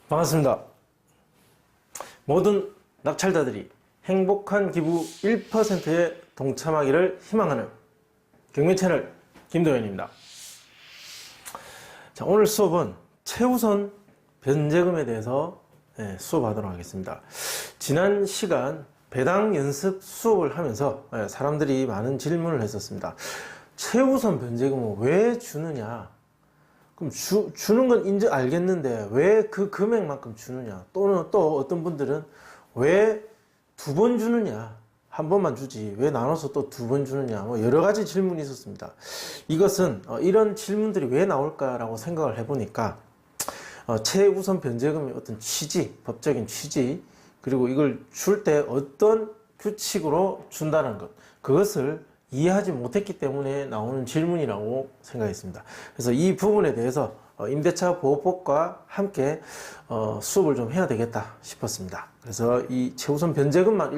반갑습니다. 모든 낙찰자들이 행복한 기부 1%에 동참하기를 희망하는 경매 채널 김도현입니다. 자, 오늘 수업은 최우선 변제금에 대해서 수업하도록 하겠습니다. 지난 시간 배당 연습 수업을 하면서 사람들이 많은 질문을 했었습니다. 최우선 변제금을 왜 주느냐? 그럼 주는 건 알겠는데 왜 그 금액만큼 주느냐? 또는 또 어떤 분들은 왜 두 번 주느냐? 한 번만 주지 왜 나눠서 또 두 번 주느냐? 뭐 여러 가지 질문이 있었습니다. 이것은 이런 질문들이 왜 나올까라고 생각을 해보니까 최우선 변제금의 어떤 취지, 법적인 취지, 그리고 이걸 줄 때 어떤 규칙으로 준다는 것, 그것을 이해하지 못했기 때문에 나오는 질문이라고 생각했습니다. 그래서 이 부분에 대해서 임대차 보호법과 함께 수업을 좀 해야 되겠다 싶었습니다. 그래서 이 최우선 변제금만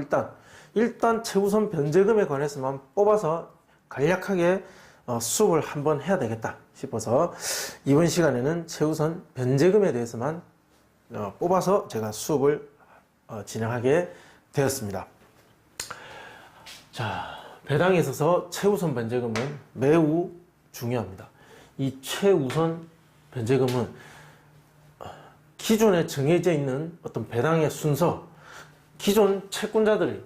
일단 최우선 변제금에 관해서만 뽑아서 간략하게 수업을 한번 해야 되겠다 싶어서 이번 시간에는 최우선 변제금에 대해서만 뽑아서 제가 수업을 진행하게 되었습니다. 자, 배당에 있어서 최우선 변제금은 매우 중요합니다. 이 최우선 변제금은 기존에 정해져 있는 어떤 배당의 순서, 기존 채권자들이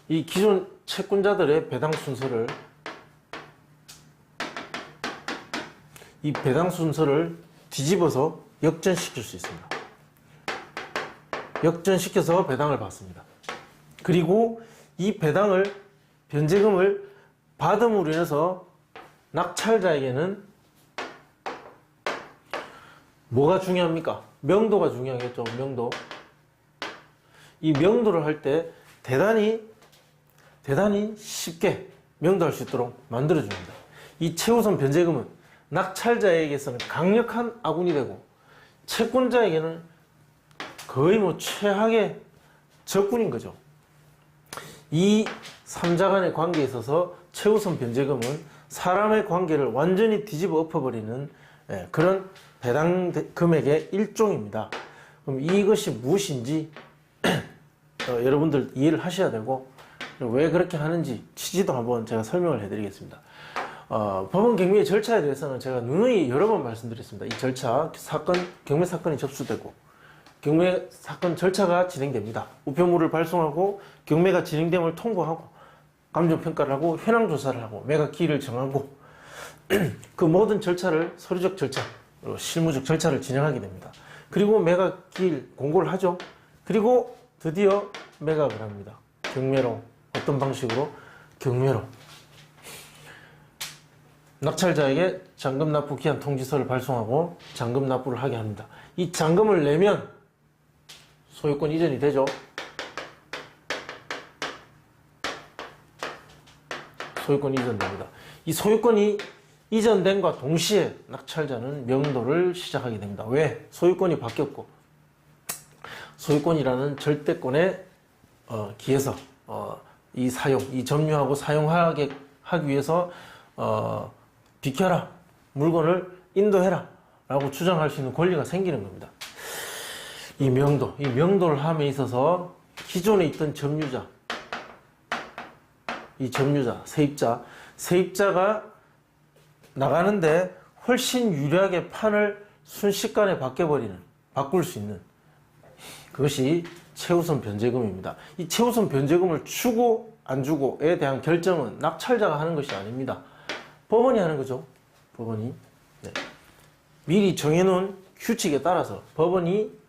이 기존 채권자들의 배당 순서를 뒤집어서 역전시킬 수 있습니다. 역전시켜서 배당을 받습니다. 그리고 이 변제금을 받음으로 인해서 낙찰자에게는 뭐가 중요합니까? 명도가 중요하겠죠. 명도. 이 명도를 할 때 대단히 쉽게 명도할 수 있도록 만들어줍니다. 이 최우선 변제금은 낙찰자에게서는 강력한 아군이 되고 채권자에게는 거의 최악의 적군인 거죠. 이 3자 간의 관계에 있어서 최우선 변제금은 사람의 관계를 완전히 뒤집어 엎어버리는 그런 배당 금액의 일종입니다. 그럼 이것이 무엇인지 여러분들 이해를 하셔야 되고 왜 그렇게 하는지 취지도 한번 제가 설명을 해드리겠습니다. 법원 경매의 절차에 대해서는 제가 누누이 여러 번 말씀드렸습니다. 이 절차, 경매 사건이 접수되고 경매 사건 절차가 진행됩니다. 우편물을 발송하고 경매가 진행됨을 통보하고 감정평가를 하고 현황 조사를 하고 매각 기일을 정하고 그 모든 절차를 서류적 절차, 실무적 절차를 진행하게 됩니다. 그리고 매각 기일 공고를 하죠. 그리고 드디어 매각을 합니다. 경매로. 어떤 방식으로? 경매로. 낙찰자에게 잔금 납부 기한 통지서를 발송하고 잔금 납부를 하게 합니다. 이 잔금을 내면 소유권 이전이 되죠. 소유권 이전됩니다. 이 소유권이 이전됨과 동시에 낙찰자는 명도를 시작하게 됩니다. 왜? 소유권이 바뀌었고 소유권이라는 절대권에 기해서 이 점유하고 사용하게 하기 위해서 비켜라, 물건을 인도해라 라고 주장할 수 있는 권리가 생기는 겁니다. 이 명도를 함에 있어서 기존에 있던 점유자, 세입자가 나가는데 훨씬 유리하게 판을 순식간에 바꿀 수 있는 그것이 최우선 변제금입니다. 이 최우선 변제금을 주고 안 주고에 대한 결정은 낙찰자가 하는 것이 아닙니다. 법원이 하는 거죠. 법원이. 미리 정해놓은 규칙에 따라서 법원이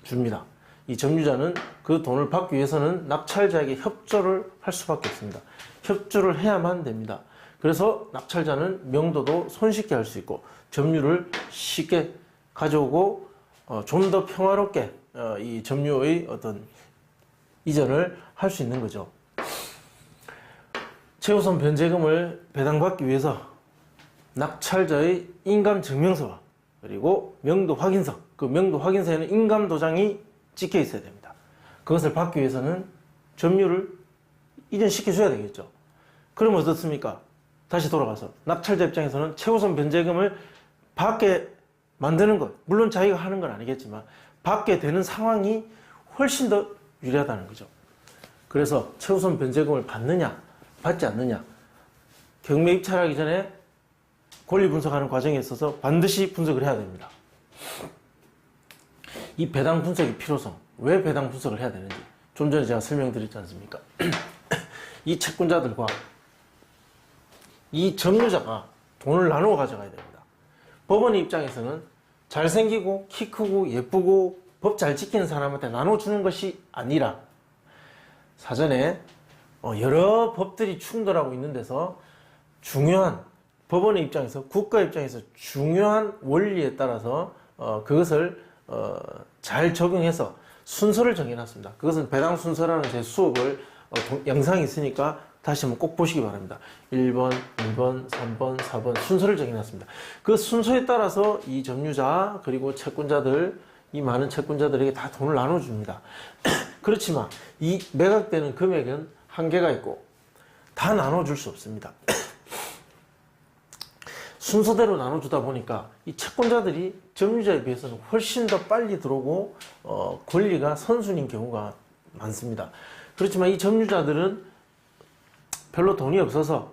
줍니다. 이 점유자는 그 돈을 받기 위해서는 낙찰자에게 협조를 할 수밖에 없습니다. 협조를 해야만 됩니다. 그래서 낙찰자는 명도도 손쉽게 할 수 있고 점유를 쉽게 가져오고 좀 더 평화롭게 이 점유의 어떤 이전을 할 수 있는 거죠. 최우선 변제금을 배당받기 위해서 낙찰자의 인감증명서와 그리고 명도 확인서, 그 명도 확인서에는 인감도장이 찍혀 있어야 됩니다. 그것을 받기 위해서는 점유를 이전시켜 줘야 되겠죠. 그럼 어떻습니까? 다시 돌아가서 낙찰자 입장에서는 최우선 변제금을 받게 만드는 것, 물론 자기가 하는 건 아니겠지만 받게 되는 상황이 훨씬 더 유리하다는 거죠. 그래서 최우선 변제금을 받느냐 받지 않느냐, 경매 입찰하기 전에 권리 분석하는 과정에 있어서 반드시 분석을 해야 됩니다. 이 배당 분석의 필요성, 왜 배당 분석을 해야 되는지 좀 전에 제가 설명드렸지 않습니까? 이 채권자들과 이 점유자가 돈을 나누어 가져가야 됩니다. 법원의 입장에서는 잘생기고 키 크고 예쁘고 법 잘 지키는 사람한테 나눠주는 것이 아니라 사전에 여러 법들이 충돌하고 있는 데서 중요한, 법원의 입장에서, 국가 입장에서 중요한 원리에 따라서 그것을 잘 적용해서 순서를 정해놨습니다. 그것은 배당 순서라는 제 수업을 영상이 있으니까 다시 한번 꼭 보시기 바랍니다. 1번, 2번, 3번, 4번 순서를 정해놨습니다. 그 순서에 따라서 이 점유자 그리고 채권자들, 이 많은 채권자들에게 다 돈을 나눠줍니다. 그렇지만 이 매각되는 금액은 한계가 있고 다 나눠줄 수 없습니다. 순서대로 나눠주다 보니까 이 채권자들이 점유자에 비해서는 훨씬 더 빨리 들어오고 권리가 선순위인 경우가 많습니다. 그렇지만 이 점유자들은 별로 돈이 없어서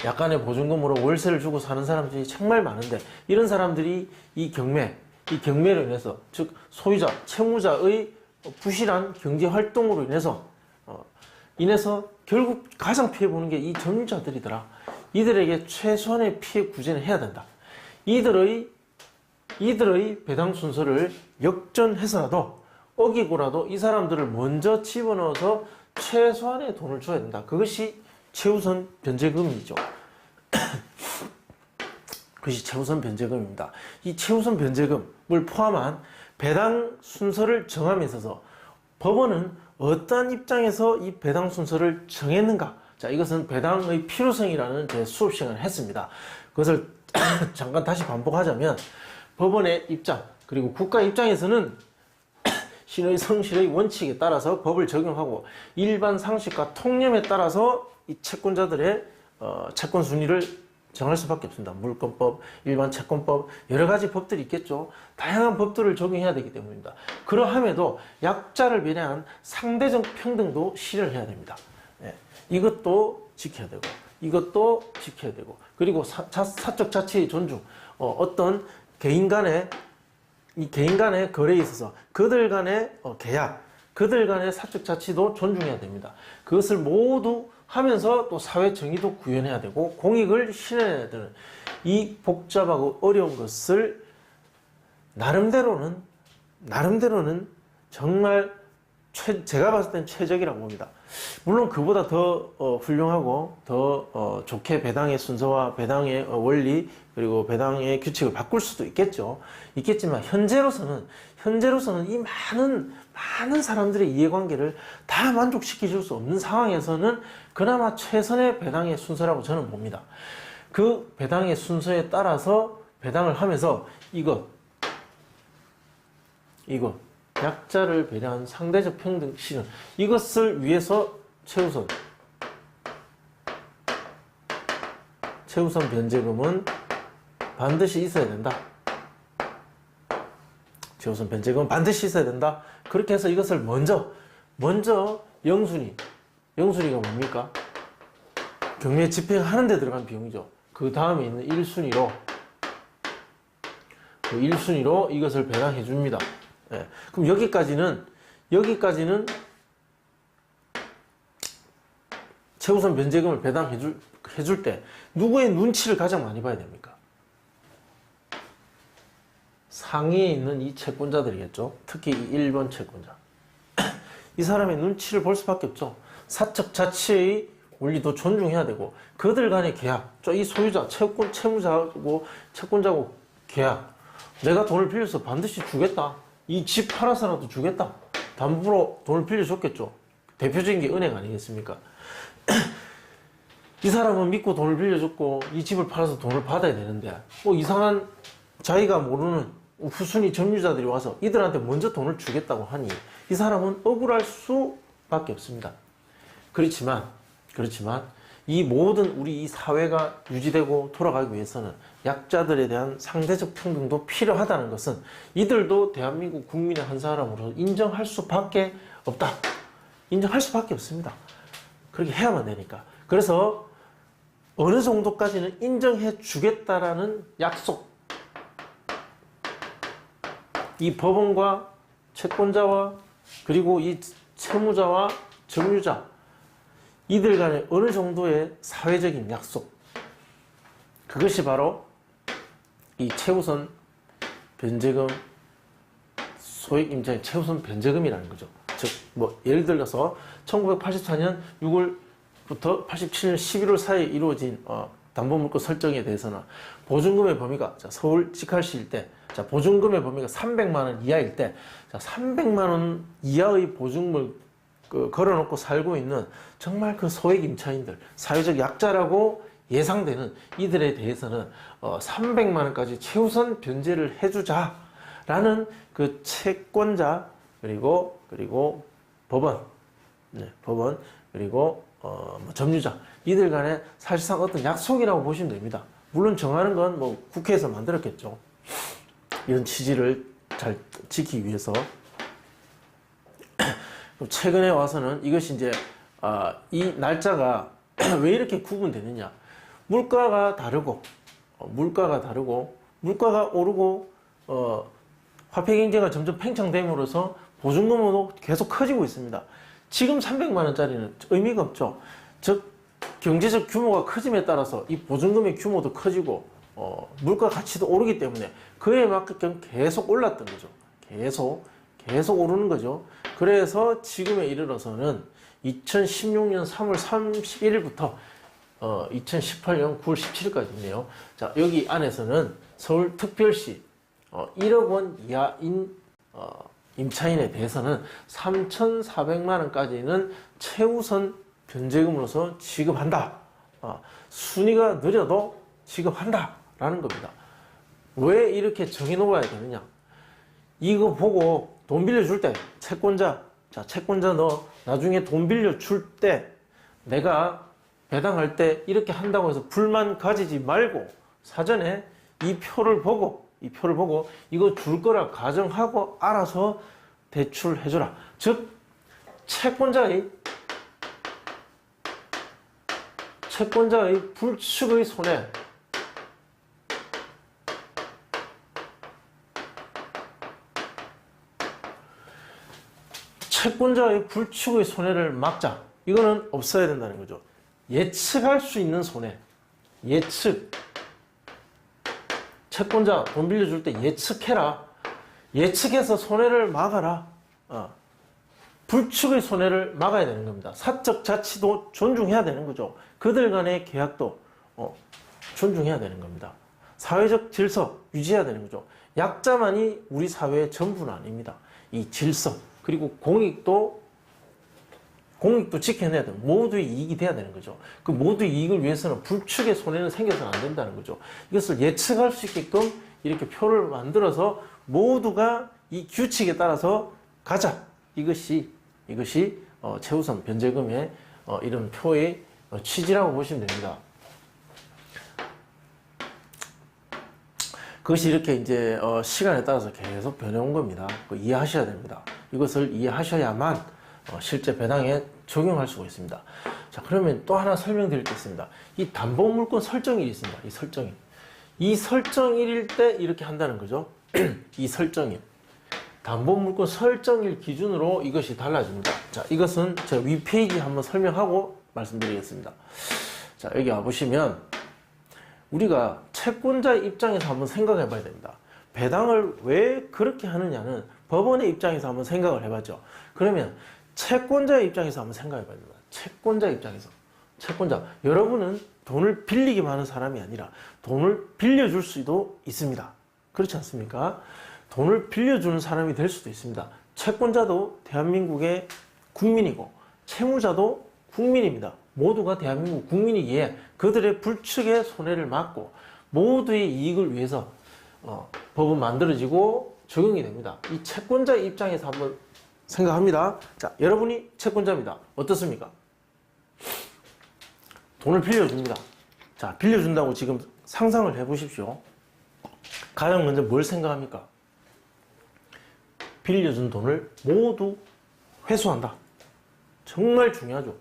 약간의 보증금으로 월세를 주고 사는 사람들이 정말 많은데, 이런 사람들이 이 경매로 인해서, 즉 소유자, 채무자의 부실한 경제 활동으로 인해서 결국 가장 피해 보는 게 이 점유자들이더라. 이들에게 최소한의 피해 구제는 해야 된다. 이들의 배당 순서를 역전해서라도 어기고라도 이 사람들을 먼저 집어넣어서 최소한의 돈을 줘야 된다. 그것이 최우선 변제금이죠. 그것이 최우선 변제금입니다. 이 최우선 변제금을 포함한 배당 순서를 정함에 있어서 법원은 어떠한 입장에서 이 배당 순서를 정했는가? 자, 이것은 배당의 필요성이라는 제 수업 시간을 했습니다. 그것을 잠깐 다시 반복하자면, 법원의 입장 그리고 국가 입장에서는 신의 성실의 원칙에 따라서 법을 적용하고 일반 상식과 통념에 따라서 이 채권자들의 채권 순위를 정할 수밖에 없습니다. 물권법, 일반 채권법, 여러 가지 법들이 있겠죠. 다양한 법들을 적용해야 되기 때문입니다. 그러함에도 약자를 배려한 상대적 평등도 실현해야 됩니다. 이것도 지켜야 되고 이것도 지켜야 되고, 그리고 사적 자치의 존중, 어떤 개인 간의 거래에 있어서 그들 간의 계약, 그들 간의 사적 자치도 존중해야 됩니다. 그것을 모두 하면서 또 사회 정의도 구현해야 되고 공익을 실현해야 되는 이 복잡하고 어려운 것을 나름대로는 정말 제가 봤을 땐 최적이라고 봅니다. 물론 그보다 더 훌륭하고 더 좋게 배당의 순서와 배당의 원리 그리고 배당의 규칙을 바꿀 수도 있겠지만 현재로서는 이 많은 사람들의 이해관계를 다 만족시켜 줄 수 없는 상황에서는 그나마 최선의 배당의 순서라고 저는 봅니다. 그 배당의 순서에 따라서 배당을 하면서 이것 약자를 배려한 상대적 평등 실현, 이것을 위해서 최우선 변제금은 반드시 있어야 된다. 최우선 변제금은 반드시 있어야 된다. 그렇게 해서 이것을 먼저 영순위가 뭡니까? 경매 집행하는 데 들어간 비용이죠. 그 다음에 있는 1순위로 이것을 배당해 줍니다. 그럼 여기까지는 최우선 변제금을 배당해 줄 때 누구의 눈치를 가장 많이 봐야 됩니까? 상위에 있는 이 채권자들이겠죠. 특히 이 1번 채권자. 이 사람의 눈치를 볼 수밖에 없죠. 사적 자치의 원리도 존중해야 되고 그들 간의 계약, 이 소유자, 채무자고 채권자고 계약, 내가 돈을 빌려서 반드시 주겠다. 이 집 팔아서라도 주겠다. 담보로 돈을 빌려줬겠죠. 대표적인 게 은행 아니겠습니까? 이 사람은 믿고 돈을 빌려줬고 이 집을 팔아서 돈을 받아야 되는데 이상한 자기가 모르는 후순위 점유자들이 와서 이들한테 먼저 돈을 주겠다고 하니 이 사람은 억울할 수밖에 없습니다. 그렇지만 이 모든 우리 이 사회가 유지되고 돌아가기 위해서는 약자들에 대한 상대적 평등도 필요하다는 것은 이들도 대한민국 국민의 한 사람으로 인정할 수밖에 없다. 인정할 수밖에 없습니다. 그렇게 해야만 되니까. 그래서 어느 정도까지는 인정해 주겠다라는 약속. 이 법원과 채권자와 그리고 이 채무자와 점유자, 이들 간의 어느 정도의 사회적인 약속, 그것이 바로 이 최우선 변제금, 소액임차인 최우선 변제금이라는 거죠. 즉, 뭐 예를 들어서 1984년 6월부터 87년 11월 사이에 이루어진 담보물건 설정에 대해서는 보증금의 범위가, 서울 직할시일 때 보증금의 범위가 300만 원 이하일 때, 300만 원 이하의 보증금을 걸어놓고 살고 있는 정말 그 소액 임차인들, 사회적 약자라고 예상되는 이들에 대해서는 300만 원까지 최우선 변제를 해주자라는 그 채권자 그리고 법원, 법원 그리고 점유자, 이들 간에 사실상 어떤 약속이라고 보시면 됩니다. 물론 정하는 건 뭐 국회에서 만들었겠죠. 이런 취지를 잘 지키기 위해서. 최근에 와서는 이것이 이제 이 날짜가 왜 이렇게 구분되느냐, 물가가 다르고 물가가 오르고 화폐 경제가 점점 팽창됨으로써 보증금도 계속 커지고 있습니다. 지금 300만 원짜리는 의미가 없죠. 즉 경제적 규모가 커짐에 따라서 이 보증금의 규모도 커지고 물가 가치도 오르기 때문에 그에 맞게끔 계속 올랐던 거죠. 계속 오르는 거죠. 그래서 지금에 이르러서는 2016년 3월 31일부터 2018년 9월 17일까지네요. 자, 여기 안에서는 서울특별시 1억 원 이하인 임차인에 대해서는 3,400만 원까지는 최우선 변제금으로서 지급한다. 순위가 느려도 지급한다라는 겁니다. 왜 이렇게 정해놓아야 되느냐? 이거 보고 돈 빌려줄 때 채권자 너 나중에 돈 빌려줄 때 내가 배당할 때 이렇게 한다고 해서 불만 가지지 말고 사전에 이 표를 보고 이거 줄 거라 가정하고 알아서 대출해줘라. 즉 채권자의 불측의 손해, 채권자의 불측의 손해를 막자. 이거는 없어야 된다는 거죠. 예측할 수 있는 손해, 채권자 돈 빌려줄 때 예측해라. 예측해서 손해를 막아라. 불측의 손해를 막아야 되는 겁니다. 사적 자치도 존중해야 되는 거죠. 그들 간의 계약도 존중해야 되는 겁니다. 사회적 질서 유지해야 되는 거죠. 약자만이 우리 사회의 전부는 아닙니다. 이 질서 그리고 공익도 지켜내야 돼요. 모두의 이익이 돼야 되는 거죠. 그 모두의 이익을 위해서는 불측의 손해는 생겨서는 안 된다는 거죠. 이것을 예측할 수 있게끔 이렇게 표를 만들어서 모두가 이 규칙에 따라서 가자. 이것이 최우선 변제금의 이런 표의 취지라고 보시면 됩니다. 그것이 이렇게 이제 시간에 따라서 계속 변해온 겁니다. 이해하셔야 됩니다. 이것을 이해하셔야만 실제 배당에 적용할 수가 있습니다. 자, 그러면 또 하나 설명드릴 게 있습니다. 이 담보물건 설정일이 있습니다. 이 설정일일 때 이렇게 한다는 거죠. 이 설정일. 담보물건 설정일 기준으로 이것이 달라집니다. 자, 이것은 제가 윗페이지 한번 설명하고 말씀드리겠습니다. 자, 여기 와보시면 우리가 채권자의 입장에서 한번 생각해 봐야 됩니다. 배당을 왜 그렇게 하느냐는 법원의 입장에서 한번 생각을 해봤죠. 그러면 채권자의 입장에서 한번 생각해 봐야 됩니다. 채권자의 입장에서. 여러분은 돈을 빌리기만 하는 사람이 아니라 돈을 빌려줄 수도 있습니다. 그렇지 않습니까? 돈을 빌려주는 사람이 될 수도 있습니다. 채권자도 대한민국의 국민이고 채무자도 국민입니다. 모두가 대한민국 국민이기에 그들의 불측의 손해를 막고 모두의 이익을 위해서 법은 만들어지고 적용이 됩니다. 이 채권자의 입장에서 한번 생각합니다. 자, 여러분이 채권자입니다. 어떻습니까? 돈을 빌려줍니다. 자, 빌려준다고 지금 상상을 해보십시오. 가장 먼저 뭘 생각합니까? 빌려준 돈을 모두 회수한다. 정말 중요하죠.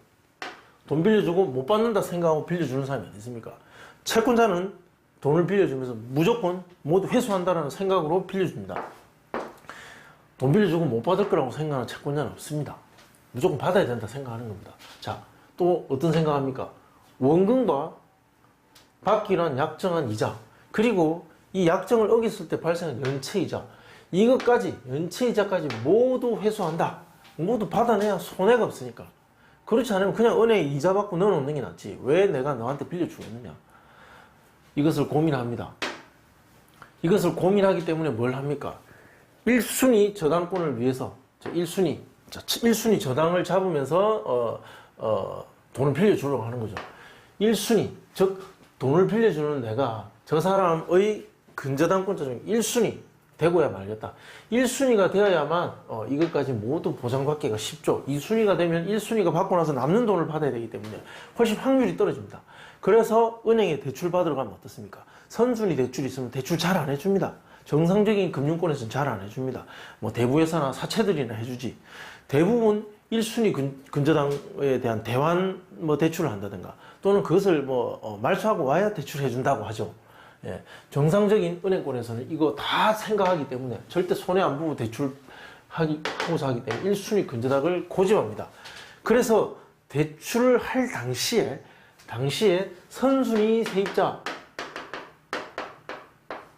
돈 빌려주고 못 받는다 생각하고 빌려주는 사람이 어디 있습니까? 채권자는 돈을 빌려주면서 무조건 모두 회수한다는 생각으로 빌려줍니다. 돈 빌려주고 못 받을 거라고 생각하는 채권자는 없습니다. 무조건 받아야 된다 생각하는 겁니다. 자, 또 어떤 생각합니까? 원금과 받기로 한 약정한 이자, 그리고 이 약정을 어겼을 때 발생한 연체이자, 이것까지, 연체이자까지 모두 회수한다. 모두 받아내야 손해가 없으니까. 그렇지 않으면 그냥 은행에 이자 받고 넣어놓는 게 낫지. 왜 내가 너한테 빌려주겠느냐. 이것을 고민합니다. 이것을 고민하기 때문에 뭘 합니까? 1순위 저당권을 위해서 1순위 저당을 잡으면서 돈을 빌려주려고 하는 거죠. 1순위, 즉 돈을 빌려주는 내가 저 사람의 근저당권자 중에 1순위 되고야 말겠다. 1순위가 되어야만 이것까지 모두 보장받기가 쉽죠. 2순위가 되면 1순위가 받고 나서 남는 돈을 받아야 되기 때문에 훨씬 확률이 떨어집니다. 그래서 은행에 대출 받으러 가면 어떻습니까? 선순위 대출이 있으면 대출 잘 안 해줍니다. 정상적인 금융권에서는 잘 안 해줍니다. 뭐 대부회사나 사채들이나 해주지. 대부분 1순위 근저당에 대한 대환 대출을 한다든가, 또는 그것을 말소하고 와야 대출해준다고 하죠. 예, 정상적인 은행권에서는 이거 다 생각하기 때문에 절대 손해 안 보고 대출하고자 하기 때문에 1순위 근저당을 고집합니다. 그래서 대출을 할 당시에 선순위 세입자,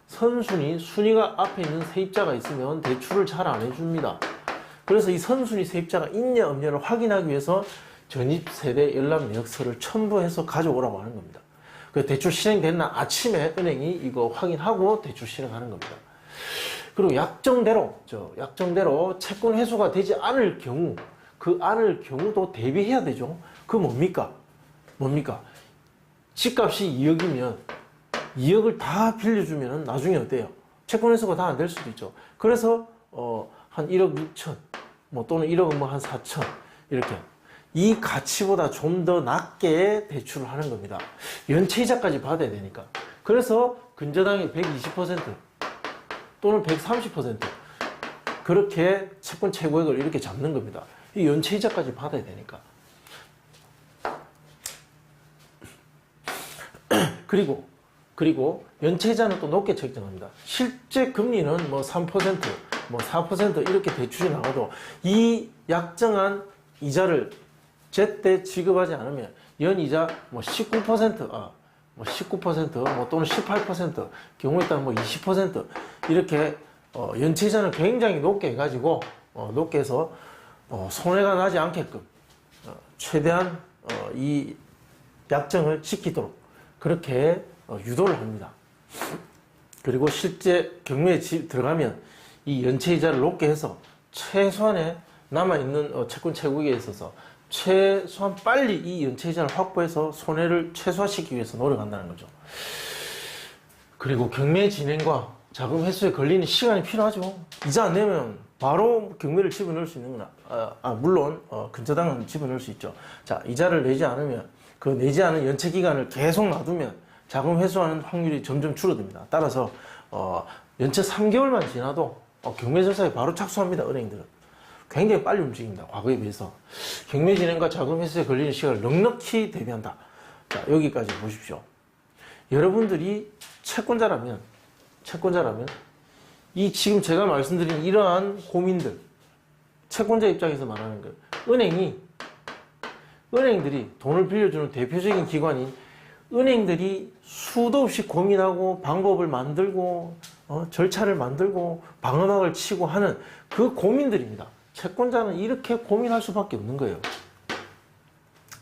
순위가 앞에 있는 세입자가 있으면 대출을 잘 안 해줍니다. 그래서 이 선순위 세입자가 있냐 없냐를 확인하기 위해서 전입세대 연락내역서를 첨부해서 가져오라고 하는 겁니다. 그 대출 실행됐나 아침에 은행이 이거 확인하고 대출 실행하는 겁니다. 그리고 약정대로 채권 회수가 되지 않을 경우, 경우도 대비해야 되죠. 그 뭡니까? 집값이 2억이면 2억을 다 빌려주면 나중에 어때요? 채권 회수가 다 안 될 수도 있죠. 그래서 한 1억 6천, 또는 1억은 한 4천, 이렇게 이 가치보다 좀 더 낮게 대출을 하는 겁니다. 연체이자까지 받아야 되니까. 그래서 근저당이 120% 또는 130% 그렇게 채권 최고액을 이렇게 잡는 겁니다. 이 연체이자까지 받아야 되니까. 그리고 연체이자는 또 높게 책정합니다. 실제 금리는 3%, 4% 이렇게 대출이 나와도 이 약정한 이자를 제때 지급하지 않으면 연이자 19%, 또는 18%, 경우에 따르면 20% 이렇게 연체이자는 굉장히 높게 해가지고 높게 해서 손해가 나지 않게끔 최대한 이 약정을 지키도록 그렇게 유도를 합니다. 그리고 실제 경매에 들어가면 이 연체이자를 높게 해서 최소한의 남아있는 채권 최고액에 있어서 최소한 빨리 이 연체이자를 확보해서 손해를 최소화시키기 위해서 노력한다는 거죠. 그리고 경매 진행과 자금 회수에 걸리는 시간이 필요하죠. 이자 안 내면 바로 경매를 집어넣을 수 있는구나. 물론 근저당은 집어넣을 수 있죠. 자, 이자를 내지 않으면 그 내지 않은 연체 기간을 계속 놔두면 자금 회수하는 확률이 점점 줄어듭니다. 따라서 연체 3개월만 지나도 경매 절차에 바로 착수합니다. 은행들은 굉장히 빨리 움직입니다. 과거에 비해서. 경매 진행과 자금 회수에 걸리는 시간을 넉넉히 대비한다. 자, 여기까지 보십시오. 여러분들이 채권자라면 이 지금 제가 말씀드린 이러한 고민들, 채권자 입장에서 말하는 거, 은행들이 돈을 빌려주는 대표적인 기관인 은행들이 수도 없이 고민하고 방법을 만들고 절차를 만들고 방어막을 치고 하는 그 고민들입니다. 채권자는 이렇게 고민할 수밖에 없는 거예요.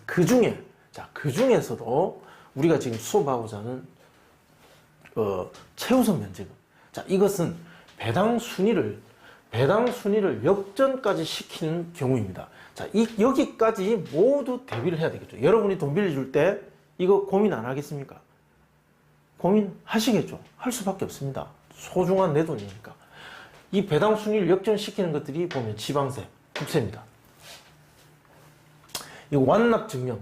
그 중에서도 우리가 지금 수업하고자 하는 최우선 면제금. 자, 이것은 배당 순위를 역전까지 시키는 경우입니다. 자, 여기까지 모두 대비를 해야 되겠죠. 여러분이 돈 빌려줄 때 이거 고민 안 하겠습니까? 고민하시겠죠. 할 수밖에 없습니다. 소중한 내 돈이니까. 이 배당 순위를 역전시키는 것들이 보면 지방세, 국세입니다. 이 완납 증명.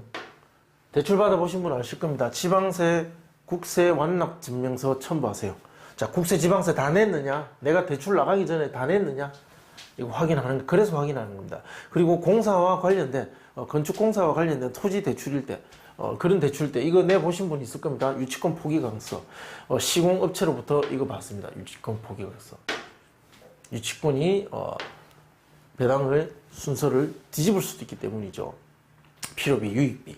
대출 받아보신 분 아실 겁니다. 지방세, 국세 완납 증명서 첨부하세요. 자, 국세, 지방세 다 냈느냐? 내가 대출 나가기 전에 다 냈느냐? 이거 확인하는, 그래서 확인하는 겁니다. 그리고 공사와 관련된, 건축공사와 관련된 토지 대출일 때, 그런 대출 때, 이거 내보신 분 있을 겁니다. 유치권 포기 강서. 시공업체로부터 이거 받습니다. 유치권 포기 강서. 유치권이, 배당의 순서를 뒤집을 수도 있기 때문이죠. 필요비, 유익비.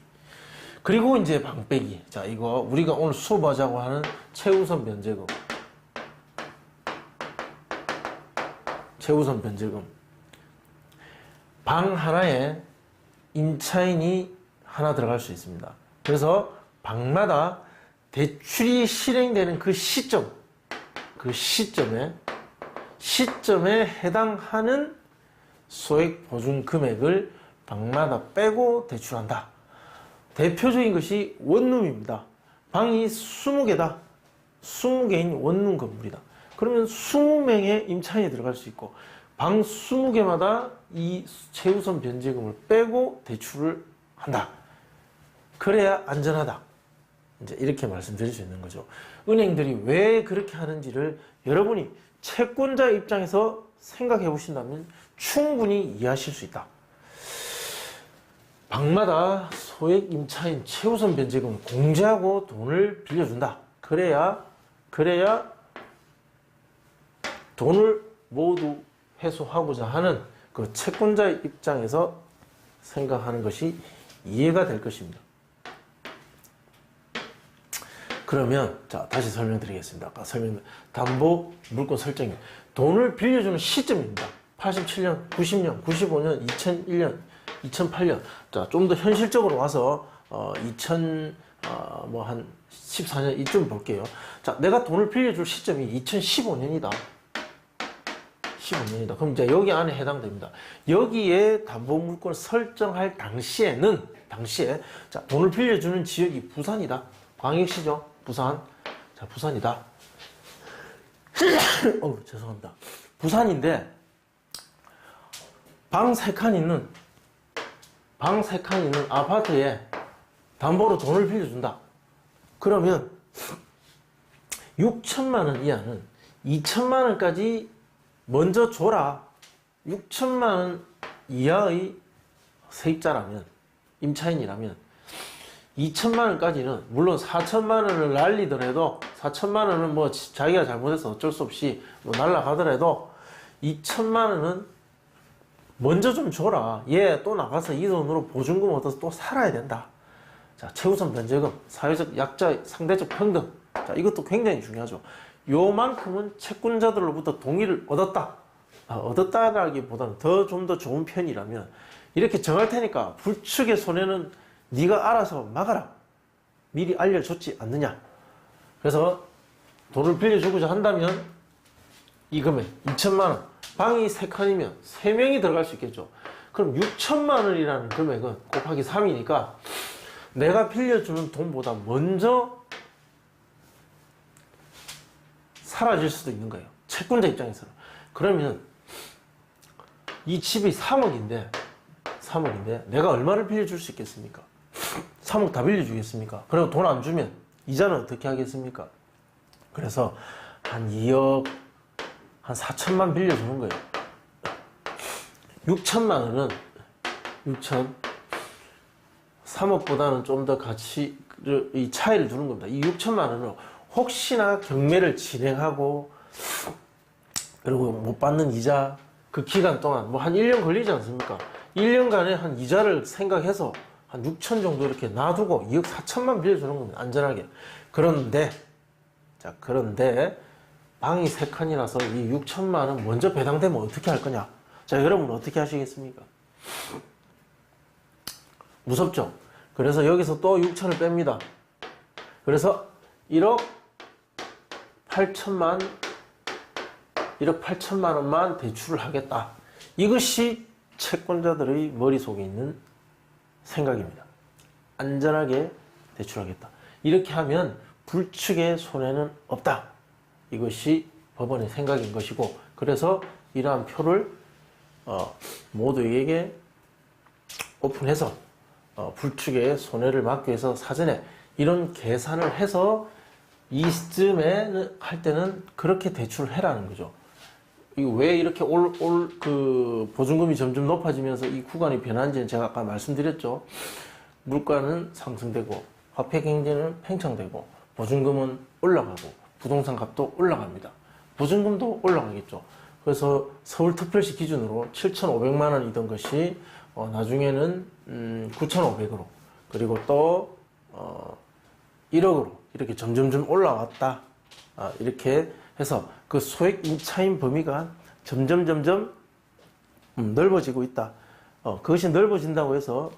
그리고 이제 방빼기. 자, 이거 우리가 오늘 수업하자고 하는 최우선 변제금. 최우선 변제금. 방 하나에 임차인이 하나 들어갈 수 있습니다. 그래서 방마다 대출이 실행되는 그 시점, 그 시점에 해당하는 소액 보증 금액을 방마다 빼고 대출한다. 대표적인 것이 원룸입니다. 방이 20개다. 20개인 원룸 건물이다. 그러면 20명의 임차인이 들어갈 수 있고 방 20개마다 이 최우선 변제금을 빼고 대출을 한다. 그래야 안전하다. 이제 이렇게 말씀드릴 수 있는 거죠. 은행들이 왜 그렇게 하는지를 여러분이 채권자 입장에서 생각해 보신다면 충분히 이해하실 수 있다. 방마다 소액 임차인 최우선 변제금을 공제하고 돈을 빌려준다. 그래야 돈을 모두 회수하고자 하는 그 채권자 입장에서 생각하는 것이 이해가 될 것입니다. 그러면 자, 다시 설명드리겠습니다. 아까 담보 물권 설정이 돈을 빌려주는 시점입니다. 87년, 90년, 95년, 2001년, 2008년. 자, 좀 더 현실적으로 와서 한 14년 이쯤 볼게요. 자, 내가 돈을 빌려줄 시점이 2015년이다. 15년이다. 그럼 이제 여기 안에 해당됩니다. 여기에 담보물권을 설정할 당시에 자, 돈을 빌려주는 지역이 부산이다. 광역시죠. 부산. 자, 부산이다. 죄송합니다. 부산인데 방 3칸 있는 아파트에 담보로 돈을 빌려준다. 그러면 6천만 원 이하는 2천만 원까지 먼저 줘라. 6천만 원 이하의 세입자라면, 임차인이라면 2천만 원까지는 물론 4천만 원을 날리더라도 4천만 원은 뭐 자기가 잘못해서 어쩔 수 없이 뭐 날라가더라도 2천만 원은 먼저 좀 줘라. 얘 또 나가서 이 돈으로 보증금 얻어서 또 살아야 된다. 자, 최우선 변제금, 사회적 약자, 상대적 평등. 자, 이것도 굉장히 중요하죠. 요만큼은 채권자들로부터 동의를 얻었다. 얻었다라기보다는 좀 더 좋은 편이라면 이렇게 정할 테니까 불측의 손해는 네가 알아서 막아라. 미리 알려줬지 않느냐. 그래서 돈을 빌려주고자 한다면 이 금액 2천만 원. 방이 3칸이면 3명이 들어갈 수 있겠죠. 그럼 6천만 원이라는 금액은 곱하기 3이니까 내가 빌려주는 돈보다 먼저 사라질 수도 있는 거예요. 채권자 입장에서는. 그러면 이 집이 3억인데 내가 얼마를 빌려줄 수 있겠습니까? 3억 다 빌려주겠습니까? 그리고 돈 안 주면 이자는 어떻게 하겠습니까? 그래서 한 2억, 한 4천만 빌려주는 거예요. 6천만 원은 3억보다는 좀 더 같이 이 차이를 두는 겁니다. 이 6천만 원은 혹시나 경매를 진행하고 그리고 못 받는 이자 그 기간 동안 뭐 한 1년 걸리지 않습니까? 1년간에 한 이자를 생각해서 한 6천 정도 이렇게 놔두고 2억 4천만 빌려주는 겁니다. 안전하게. 그런데 방이 3칸이라서 이 6천만 원 먼저 배당되면 어떻게 할 거냐? 자, 여러분 어떻게 하시겠습니까? 무섭죠? 그래서 여기서 또 6천을 뺍니다. 그래서 1억 8천만 원만 대출을 하겠다. 이것이 채권자들의 머릿속에 있는 생각입니다. 안전하게 대출하겠다. 이렇게 하면 불측의 손해는 없다. 이것이 법원의 생각인 것이고, 그래서 이러한 표를 모두에게 오픈해서 불축의 손해를 막기 위해서 사전에 이런 계산을 해서 이 시점에 할 때는 그렇게 대출을 해라는 거죠. 이거 왜 이렇게 그 보증금이 점점 높아지면서 이 구간이 변하는지는 제가 아까 말씀드렸죠. 물가는 상승되고 화폐 경제는 팽창되고 보증금은 올라가고 부동산 값도 올라갑니다. 보증금도 올라가겠죠. 그래서 서울특별시 기준으로 7,500만 원이던 것이 나중에는 9,500으로 그리고 또 1억으로 이렇게 점점점 올라왔다. 이렇게 해서 그 소액 임차인 범위가 점점 넓어지고 있다. 그것이 넓어진다고 해서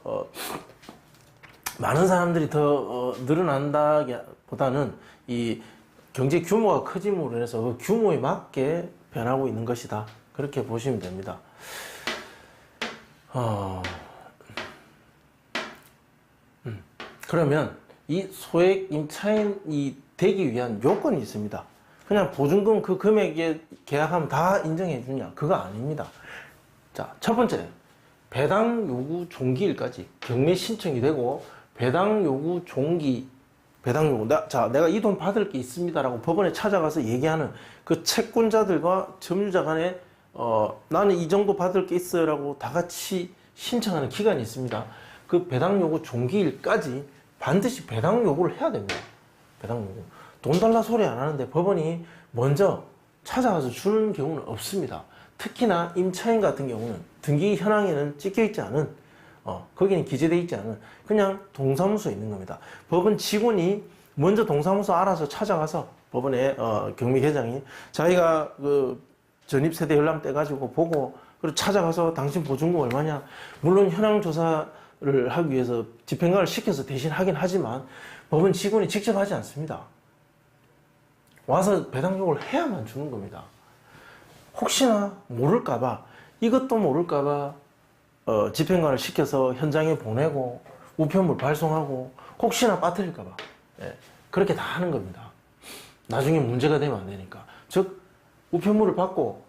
많은 사람들이 더 늘어난다기보다는 이 경제 규모가 커짐으로 인해서 그 규모에 맞게 변하고 있는 것이다. 그렇게 보시면 됩니다. 그러면 이 소액 임차인이 되기 위한 요건이 있습니다. 그냥 보증금 그 금액에 계약하면 다 인정해 주냐? 그거 아닙니다. 자, 첫 번째, 배당 요구 종기일까지 경매 신청이 되고 배당 요구 종기, 배당 요구, 내가 이 돈 받을 게 있습니다라고 법원에 찾아가서 얘기하는 그 채권자들과 점유자 간에 나는 이 정도 받을 게 있어요라고 다 같이 신청하는 기간이 있습니다. 그 배당 요구 종기일까지 반드시 배당 요구를 해야 됩니다. 배당 요구. 돈 달라 소리 안 하는데 법원이 먼저 찾아가서 주는 경우는 없습니다. 특히나 임차인 같은 경우는 등기 현황에는 찍혀 있지 않은, 거기는 기재되어 있지 않은 그냥 동사무소에 있는 겁니다. 법원 직원이 먼저 동사무소 알아서 찾아가서 법원에 경미계장이 자기가 그 전입세대 열람 떼가지고 보고 그리고 찾아가서 당신 보증금 얼마냐, 물론 현황 조사를 하기 위해서 집행관을 시켜서 대신 하긴 하지만 법원 직원이 직접 하지 않습니다. 와서 배당 요구를 해야만 주는 겁니다. 혹시나 모를까봐, 이것도 모를까봐 집행관을 시켜서 현장에 보내고 우편물 발송하고 혹시나 빠뜨릴까봐 그렇게 다 하는 겁니다. 나중에 문제가 되면 안 되니까. 즉 우편물을 받고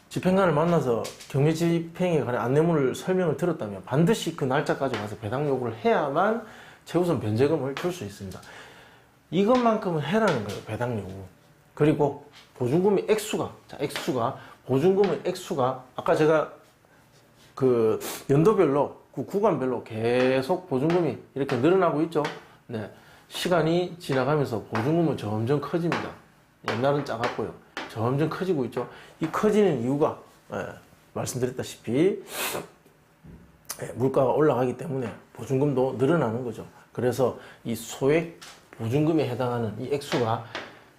집행관을 만나서 경매 집행에 관한 안내문을 설명을 들었다면 반드시 그 날짜까지 가서 배당 요구를 해야만 최우선 변제금을 줄 수 있습니다. 이것만큼은 해라는 거예요. 배당 요구. 그리고 보증금의 액수가, 보증금의 액수가 아까 제가 그 연도별로 그 구간별로 계속 보증금이 이렇게 늘어나고 있죠. 네. 시간이 지나가면서 보증금은 점점 커집니다. 옛날은 작았고요. 점점 커지고 있죠. 이 커지는 이유가 말씀드렸다시피 물가가 올라가기 때문에 보증금도 늘어나는 거죠. 그래서 이 소액 보증금에 해당하는 이 액수가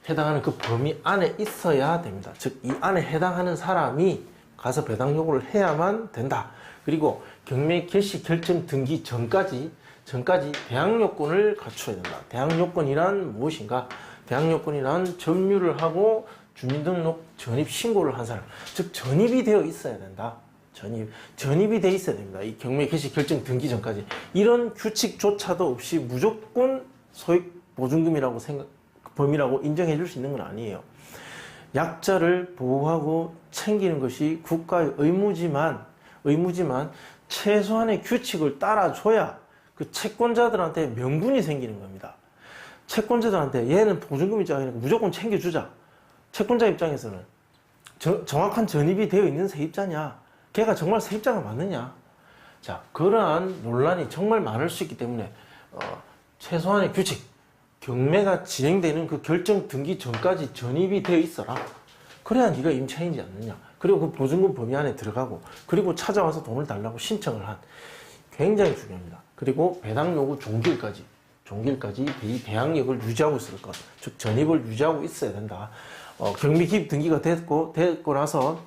해당하는 그 범위 안에 있어야 됩니다. 즉, 이 안에 해당하는 사람이 가서 배당 요구를 해야만 된다. 그리고 경매 개시 결정 등기 전까지 대항 요건을 갖춰야 된다. 대항 요건이란 무엇인가? 대항 요건이란 점유를 하고 주민등록 전입 신고를 한 사람, 즉 전입이 되어 있어야 된다. 전입이 되어 있어야 됩니다. 이 경매 개시 결정 등기 전까지 이런 규칙조차도 없이 무조건 소액 보증금이라고 범위라고 인정해 줄 수 있는 건 아니에요. 약자를 보호하고 챙기는 것이 국가의 의무지만 최소한의 규칙을 따라줘야 그 채권자들한테 명분이 생기는 겁니다. 채권자들한테 얘는 보증금이 작으니까 무조건 챙겨주자. 채권자 입장에서는 정확한 전입이 되어 있는 세입자냐, 걔가 정말 세입자가 맞느냐. 자, 그러한 논란이 정말 많을 수 있기 때문에 최소한의 규칙, 경매가 진행되는 그 결정 등기 전까지 전입이 되어 있어라. 그래야 네가 임차인이지 않느냐. 그리고 그 보증금 범위 안에 들어가고, 그리고 찾아와서 돈을 달라고 신청을 한, 굉장히 중요합니다. 그리고 배당 요구 종기일까지 이 대항력을 유지하고 있을 것, 즉 전입을 유지하고 있어야 된다. 경미 기입 등기가 됐고 나서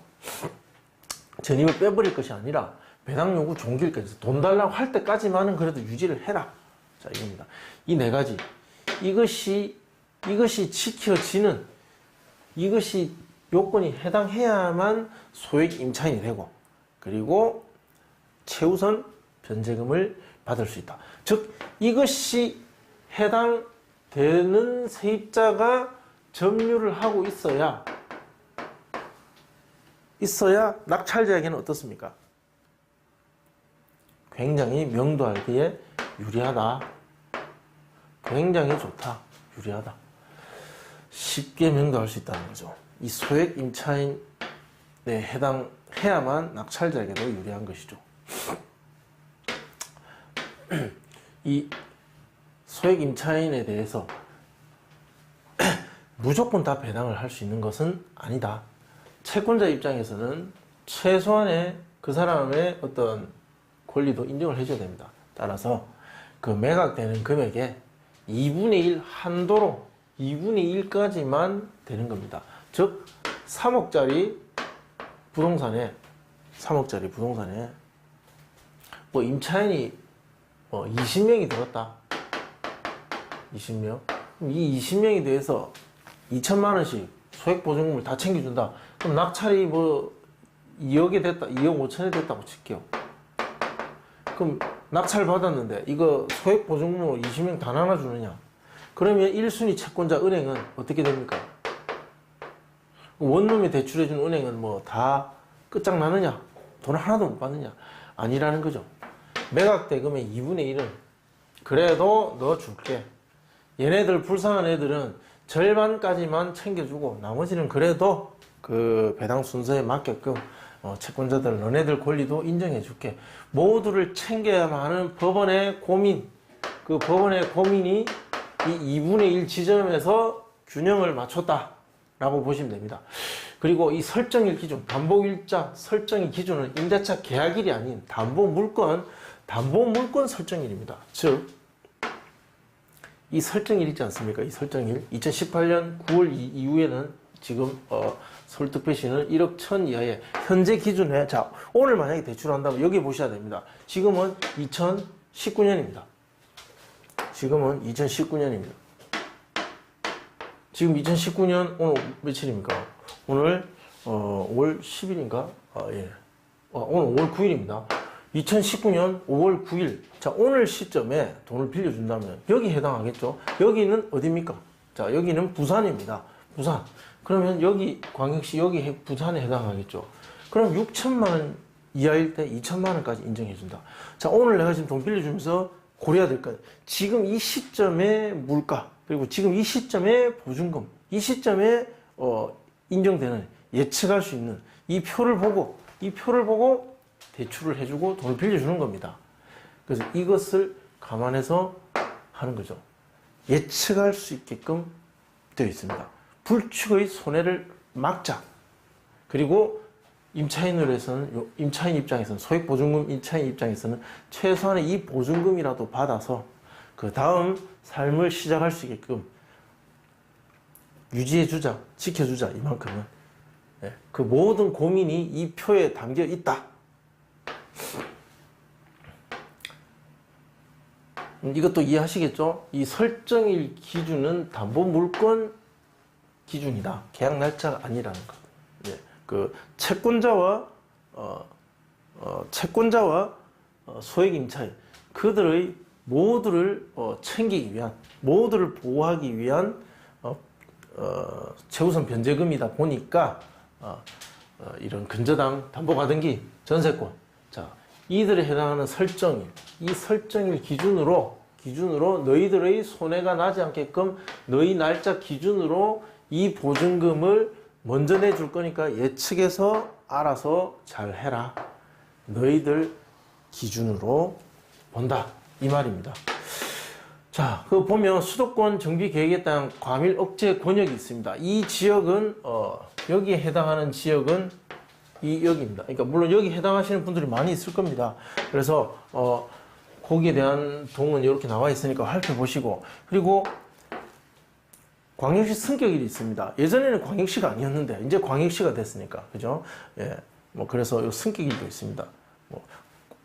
전입을 빼버릴 것이 아니라 배당 요구 종기일까지 돈 달라고 할 때까지만은 그래도 유지를 해라. 자, 이겁니다. 이 네 가지. 이것이 지켜지는, 이것이 요건이 해당해야만 소액 임차인이 되고, 그리고 최우선 변제금을 받을 수 있다. 즉, 이것이 해당되는 세입자가 점유를 하고 있어야 낙찰자에게는 어떻습니까? 굉장히 명도알기에 유리하다. 굉장히 좋다. 유리하다. 쉽게 명도할 수 있다는 거죠. 이 소액 임차인에 해당해야만 낙찰자에게도 유리한 것이죠. 이 소액 임차인에 대해서 무조건 다 배당을 할 수 있는 것은 아니다. 채권자 입장에서는 최소한의 그 사람의 어떤 권리도 인정을 해줘야 됩니다. 따라서 그 매각되는 금액의 2분의 1 한도로 2분의 1까지만 되는 겁니다. 즉 3억짜리 부동산에 뭐 임차인이 20명이 들었다. 20명. 그럼 이 20명에 대해서 2천만 원씩 소액 보증금을 다 챙겨준다. 그럼 낙찰이 뭐 2억에 됐다, 2억 5천에 됐다고 칠게요. 그럼 낙찰 받았는데 이거 소액 보증금으로 20명 다 나눠주느냐? 그러면 1순위 채권자 은행은 어떻게 됩니까? 원룸에 대출해준 은행은 뭐 다 끝장나느냐? 돈 하나도 못 받느냐? 아니라는 거죠. 매각대금의 2분의 1은 그래도 넣어줄게. 얘네들 불쌍한 애들은 절반까지만 챙겨주고 나머지는 그래도 그 배당 순서에 맞게끔 채권자들 너네들 권리도 인정해줄게. 모두를 챙겨야만 하는 법원의 고민, 그 법원의 고민이 이 2분의 1 지점에서 균형을 맞췄다라고 보시면 됩니다. 그리고 이 설정일 기준, 담보일자 설정일 기준은 임대차 계약일이 아닌 담보물건 설정일입니다. 즉 이 설정일 있지 않습니까? 이 설정일 2018년 9월 이후에는 지금 서울특별시는 1억 1천 이하의 현재 기준에 자 오늘 만약에 대출한다면 여기 보셔야 됩니다. 지금은 2019년입니다. 지금 2019년 오늘 며칠입니까? 오늘 5월 10일인가? 예. 오늘 5월 9일입니다. 2019년 5월 9일. 자, 오늘 시점에 돈을 빌려준다면 여기 해당하겠죠? 여기는 어디입니까? 자, 여기는 부산입니다. 부산. 그러면 여기 광역시 여기 부산에 해당하겠죠? 그럼 6천만 원 이하일 때 2천만 원까지 인정해준다. 자, 오늘 내가 지금 돈 빌려주면서 고려해야 될 거예요. 지금 이 시점의 물가, 그리고 지금 이 시점의 보증금, 이 시점에 인정되는 예측할 수 있는 이 표를 보고 대출을 해주고 돈을 빌려주는 겁니다. 그래서 이것을 감안해서 하는 거죠. 예측할 수 있게끔 되어 있습니다. 불축의 손해를 막자. 그리고 임차인 입장에서는 소액보증금 임차인 입장에서는 최소한의 이 보증금이라도 받아서 그 다음 삶을 시작할 수 있게끔 유지해주자, 지켜주자 이만큼은 그 모든 고민이 이 표에 담겨 있다. 이것도 이해하시겠죠? 이 설정일 기준은 담보물건 기준이다. 계약 날짜가 아니라는 것. 그 채권자와 소액 임차인 그들의 모두를 챙기기 위한, 모두를 보호하기 위한 최우선 변제금이다 보니까 이런 근저당, 담보가등기, 전세권, 자 이들에 해당하는 설정일, 이 설정일 기준으로 너희들의 손해가 나지 않게끔 너희 날짜 기준으로 이 보증금을 먼저 내줄 거니까 예측해서 알아서 잘 해라. 너희들 기준으로 본다. 이 말입니다. 자, 그 보면 수도권 정비 계획에 따른 과밀 억제 권역이 있습니다. 이 지역은 여기에 해당하는 지역은 여기입니다. 그러니까 물론 여기 해당하시는 분들이 많이 있을 겁니다. 그래서 거기에 대한 동은 이렇게 나와 있으니까 살펴보시고, 그리고 광역시 승격일이 있습니다. 예전에는 광역시가 아니었는데 이제 광역시가 됐으니까, 그죠? 예, 뭐 그래서 요 승격일도 있습니다. 뭐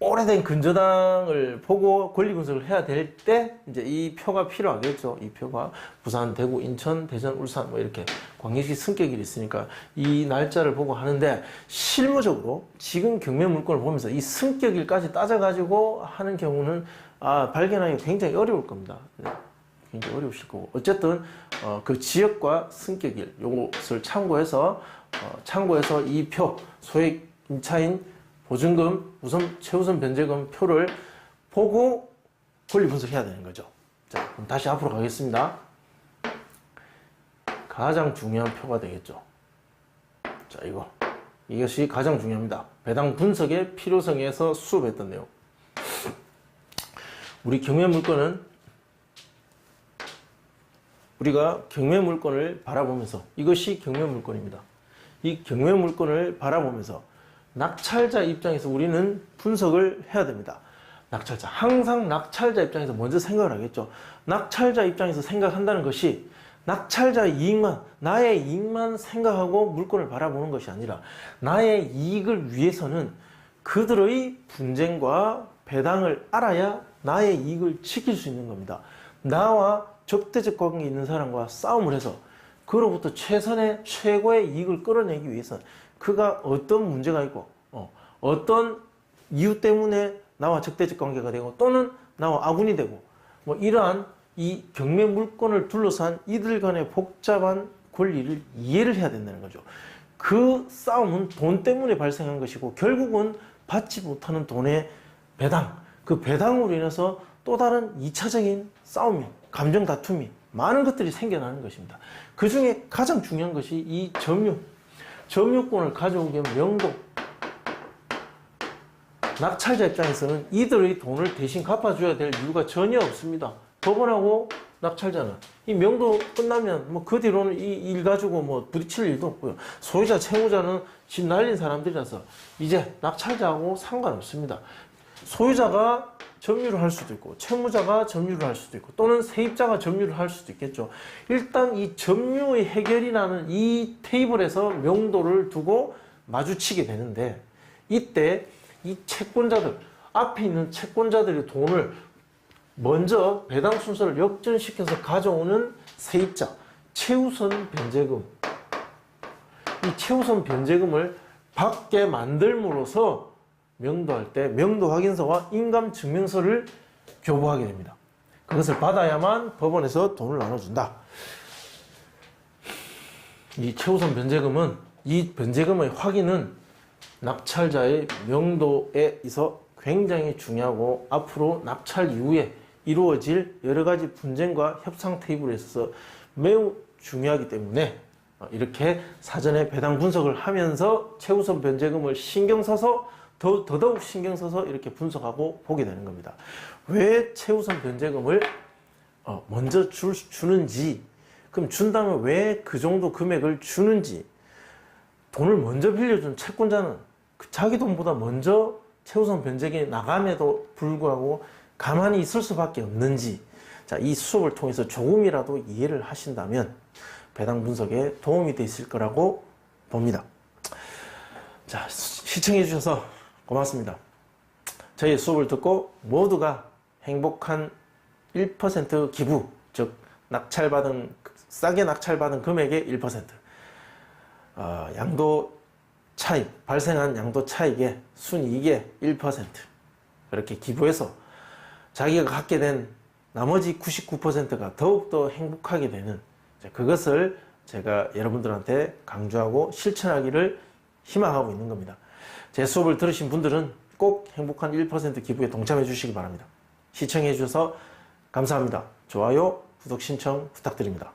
오래된 근저당을 보고 권리 분석을 해야 될 때 이제 이 표가 필요하겠죠. 이 표가 부산, 대구, 인천, 대전, 울산 뭐 이렇게 광역시 승격일이 있으니까 이 날짜를 보고 하는데, 실무적으로 지금 경매 물건을 보면서 이 승격일까지 따져가지고 하는 경우는 발견하기 굉장히 어려울 겁니다. 굉장히 어려우실 거고, 어쨌든 그 지역과 승격일 요것을 참고해서 이 표 소액 임차인 보증금, 최우선 변제금 표를 보고 권리 분석해야 되는 거죠. 자, 그럼 다시 앞으로 가겠습니다. 가장 중요한 표가 되겠죠. 자, 이것이 가장 중요합니다. 배당 분석의 필요성에서 수업했던 내용. 우리가 경매 물건을 바라보면서, 이것이 경매 물건입니다. 이 경매 물건을 바라보면서 낙찰자 입장에서 우리는 분석을 해야 됩니다. 항상 낙찰자 입장에서 먼저 생각을 하겠죠. 낙찰자 입장에서 생각한다는 것이 낙찰자의 이익만, 나의 이익만 생각하고 물건을 바라보는 것이 아니라 나의 이익을 위해서는 그들의 분쟁과 배당을 알아야 나의 이익을 지킬 수 있는 겁니다. 나와 적대적 관계에 있는 사람과 싸움을 해서 그로부터 최고의 이익을 끌어내기 위해서 그가 어떤 문제가 있고 어떤 이유 때문에 나와 적대적 관계가 되고 또는 나와 아군이 되고 이러한 이 경매 물건을 둘러싼 이들 간의 복잡한 권리를 이해를 해야 된다는 거죠. 그 싸움은 돈 때문에 발생한 것이고 결국은 받지 못하는 돈의 배당, 그 배당으로 인해서 또 다른 2차적인 싸움이, 감정 다툼이 많은 것들이 생겨나는 것입니다. 그 중에 가장 중요한 것이 이 점유권을 가져오게 하면 명도. 낙찰자 입장에서는 이들의 돈을 대신 갚아줘야 될 이유가 전혀 없습니다. 법원하고 낙찰자는 이 명도 끝나면 그 뒤로는 이 일 가지고 부딪힐 일도 없고요. 소유자, 채무자는 집 날린 사람들이라서 이제 낙찰자하고 상관없습니다. 소유자가 점유를 할 수도 있고 채무자가 점유를 할 수도 있고 또는 세입자가 점유를 할 수도 있겠죠. 일단 이 점유의 해결이라는 이 테이블에서 명도를 두고 마주치게 되는데 이때 이 채권자들, 앞에 있는 채권자들의 돈을 먼저 배당 순서를 역전시켜서 가져오는 세입자, 최우선 변제금. 이 최우선 변제금을 받게 만들므로써 명도할 때 명도 확인서와 인감 증명서를 교부하게 됩니다. 그것을 받아야만 법원에서 돈을 나눠준다. 이 최우선 변제금은, 이 변제금의 확인은 낙찰자의 명도에 있어 굉장히 중요하고 앞으로 낙찰 이후에 이루어질 여러 가지 분쟁과 협상 테이블에 있어서 매우 중요하기 때문에 이렇게 사전에 배당 분석을 하면서 최우선 변제금을 신경 써서 더더욱 신경 써서 이렇게 분석하고 보게 되는 겁니다. 왜 최우선 변제금을 먼저 주는지, 그럼 준다면 왜 그 정도 금액을 주는지, 돈을 먼저 빌려준 채권자는 자기 돈보다 먼저 최우선 변제금이 나감에도 불구하고 가만히 있을 수밖에 없는지, 자, 이 수업을 통해서 조금이라도 이해를 하신다면 배당 분석에 도움이 되실 거라고 봅니다. 자, 시청해 주셔서 고맙습니다. 저희 수업을 듣고 모두가 행복한 1% 기부, 즉 싸게 낙찰받은 금액의 1%, 양도 차익, 발생한 양도 차익의 순이익의 1% 이렇게 기부해서 자기가 갖게 된 나머지 99%가 더욱더 행복하게 되는, 그것을 제가 여러분들한테 강조하고 실천하기를 희망하고 있는 겁니다. 제 수업을 들으신 분들은 꼭 행복한 1% 기부에 동참해 주시기 바랍니다. 시청해 주셔서 감사합니다. 좋아요, 구독 신청 부탁드립니다.